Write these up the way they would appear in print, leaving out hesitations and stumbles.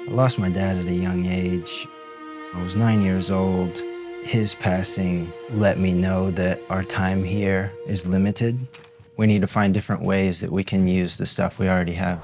I lost my dad at a young age. I was 9 years old. His passing let me know that our time here is limited. We need to find different ways that we can use the stuff we already have.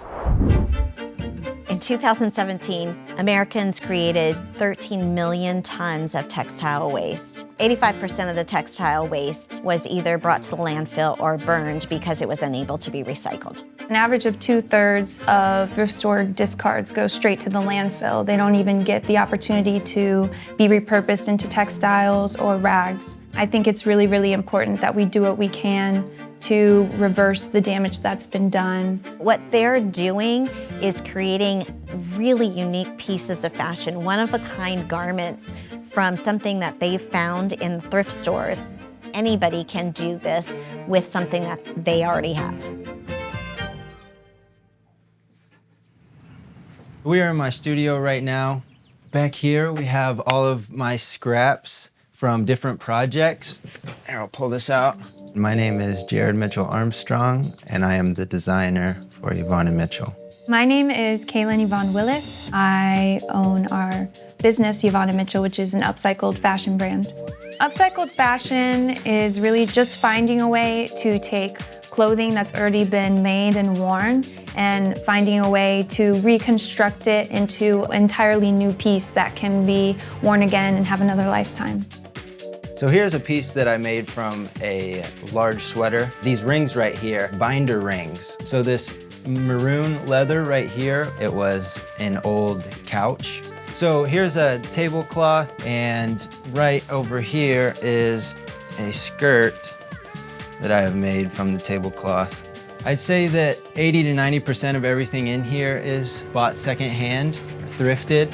In 2017, Americans created 13 million tons of textile waste. 85% of the textile waste was either brought to the landfill or burned because it was unable to be recycled. An average of 2/3 of thrift store discards go straight to the landfill. They don't even get the opportunity to be repurposed into textiles or rags. I think it's really, really important that we do what we can to reverse the damage that's been done. What they're doing is creating really unique pieces of fashion, one-of-a-kind garments from something that they've found in thrift stores. Anybody can do this with something that they already have. We are in my studio right now. Back here, we have all of my scraps from different projects. Here, I'll pull this out. My name is Jared Mitchell Armstrong, and I am the designer for Yvonne & Mitchell. My name is Kaylin Yvonne Willis. I own our business, Yvonne & Mitchell, which is an upcycled fashion brand. Upcycled fashion is really just finding a way to take clothing that's already been made and worn and finding a way to reconstruct it into an entirely new piece that can be worn again and have another lifetime. So here's a piece that I made from a large sweater. These rings right here, binder rings. So this maroon leather right here, it was an old couch. So here's a tablecloth, and right over here is a skirt that I have made from the tablecloth. I'd say that 80 to 90% of everything in here is bought secondhand or thrifted.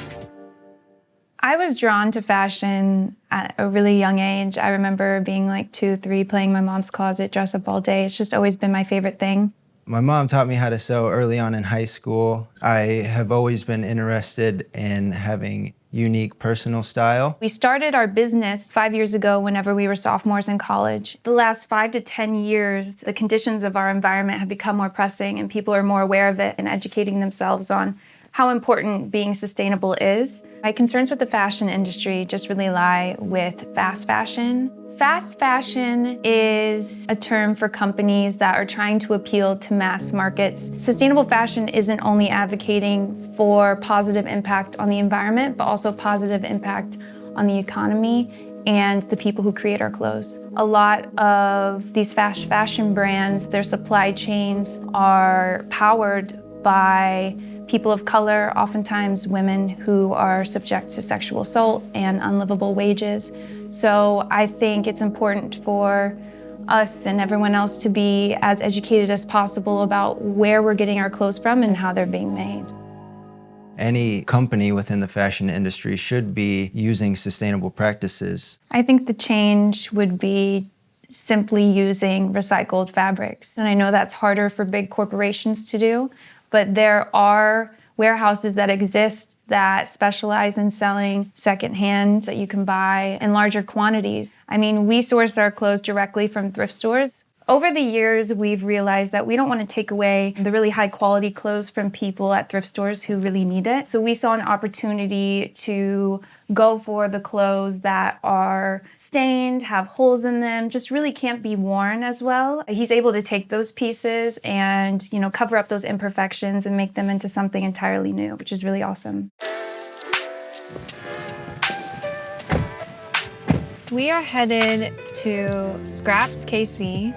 I was drawn to fashion at a really young age. I remember being like 2, 3, playing in my mom's closet, dress up all day. It's just always been my favorite thing. My mom taught me how to sew early on in high school. I have always been interested in having unique personal style. We started our business 5 years ago whenever we were sophomores in college. The last 5 to 10 years, the conditions of our environment have become more pressing and people are more aware of it and educating themselves on how important being sustainable is. My concerns with the fashion industry just really lie with fast fashion. Fast fashion is a term for companies that are trying to appeal to mass markets. Sustainable fashion isn't only advocating for positive impact on the environment, but also positive impact on the economy and the people who create our clothes. A lot of these fast fashion brands, their supply chains are powered by people of color, oftentimes women who are subject to sexual assault and unlivable wages. So I think it's important for us and everyone else to be as educated as possible about where we're getting our clothes from and how they're being made. Any company within the fashion industry should be using sustainable practices. I think the change would be simply using recycled fabrics. And I know that's harder for big corporations to do, but there are warehouses that exist that specialize in selling secondhand that you can buy in larger quantities. I mean, we source our clothes directly from thrift stores. Over the years, we've realized that we don't want to take away the really high quality clothes from people at thrift stores who really need it. So we saw an opportunity to go for the clothes that are stained, have holes in them, just really can't be worn as well. He's able to take those pieces and, cover up those imperfections and make them into something entirely new, which is really awesome. We are headed to Scraps KC,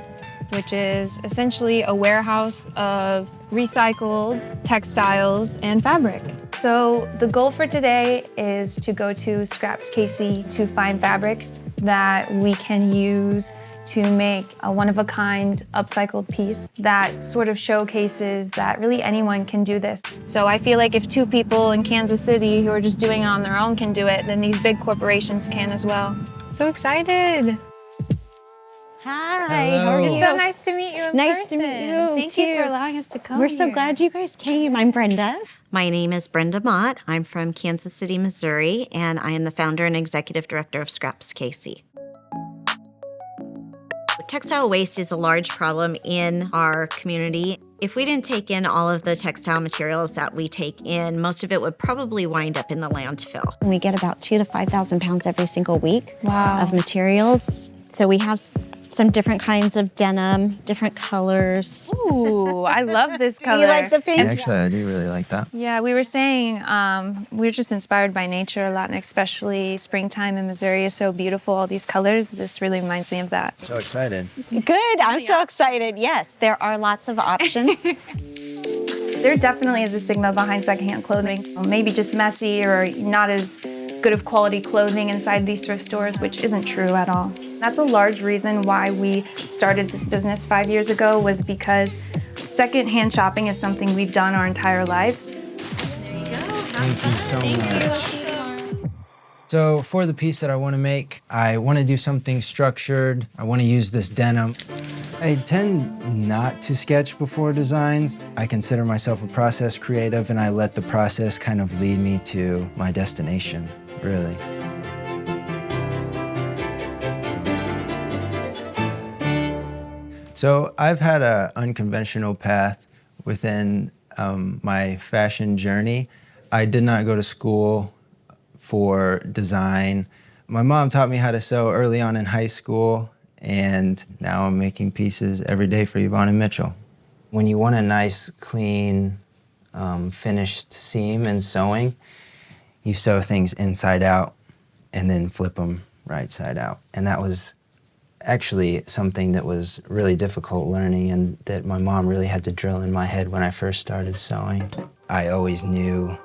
which is essentially a warehouse of recycled textiles and fabric. So the goal for today is to go to Scraps KC to find fabrics that we can use to make a one-of-a-kind upcycled piece that sort of showcases that really anyone can do this. So I feel like if 2 people in Kansas City who are just doing it on their own can do it, then these big corporations can as well. So excited. Hi, Hello. how are you? It's so nice to meet you in Nice person. to meet you, Thank you too. for allowing us to come We're so here. glad you guys came. I'm Brenda. My name is Brenda Mott. I'm from Kansas City, Missouri, and I am the founder and executive director of Scraps KC. Textile waste is a large problem in our community. If we didn't take in all of the textile materials that we take in, most of it would probably wind up in the landfill. We get about 2,000 to 5,000 pounds every single week of materials. So we have some different kinds of denim, different colors. Ooh, I love this color. You like the pink? Actually, I do really like that. Yeah, we were saying we're just inspired by nature a lot, and especially springtime in Missouri is so beautiful, all these colors. This really reminds me of that. So excited. Good, I'm so excited. Yes, there are lots of options. There definitely is a stigma behind secondhand clothing. Maybe just messy or not as good of quality clothing inside these thrift stores, which isn't true at all. That's a large reason why we started this business 5 years ago, was because secondhand shopping is something we've done our entire lives. Thank you so much. So for the piece that I want to make, I want to do something structured. I want to use this denim. I tend not to sketch before designs. I consider myself a process creative, and I let the process kind of lead me to my destination, really. So I've had an unconventional path within my fashion journey. I did not go to school for design. My mom taught me how to sew early on in high school, and now I'm making pieces every day for Yvonne and Mitchell. When you want a nice, clean, finished seam in sewing, you sew things inside out and then flip them right side out. And that was actually something that was really difficult learning, and that my mom really had to drill in my head when I first started sewing. I always knew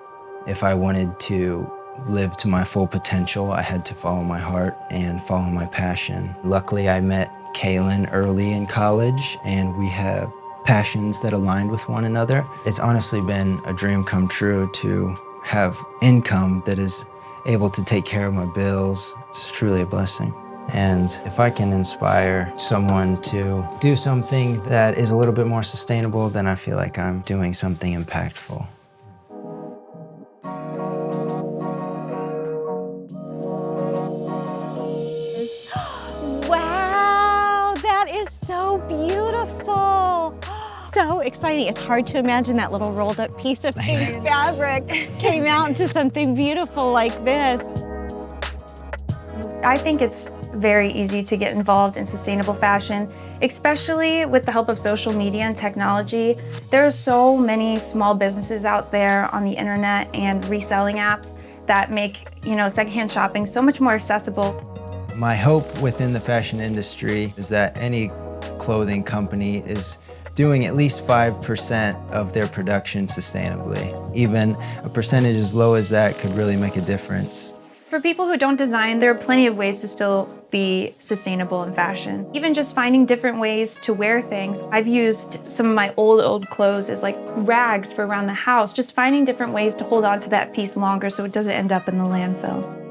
if I wanted to live to my full potential, I had to follow my heart and follow my passion. Luckily, I met Kaylin early in college, and we have passions that aligned with one another. It's honestly been a dream come true to have income that is able to take care of my bills. It's truly a blessing. And if I can inspire someone to do something that is a little bit more sustainable, then I feel like I'm doing something impactful. Wow, that is so beautiful. So exciting. It's hard to imagine that little rolled up piece of pink fabric came out into something beautiful like this. I think it's very easy to get involved in sustainable fashion, especially with the help of social media and technology. There are so many small businesses out there on the internet and reselling apps that make, secondhand shopping so much more accessible. My hope within the fashion industry is that any clothing company is doing at least 5% of their production sustainably. Even a percentage as low as that could really make a difference. For people who don't design, there are plenty of ways to still be sustainable in fashion. Even just finding different ways to wear things. I've used some of my old clothes as like rags for around the house, just finding different ways to hold on to that piece longer so it doesn't end up in the landfill.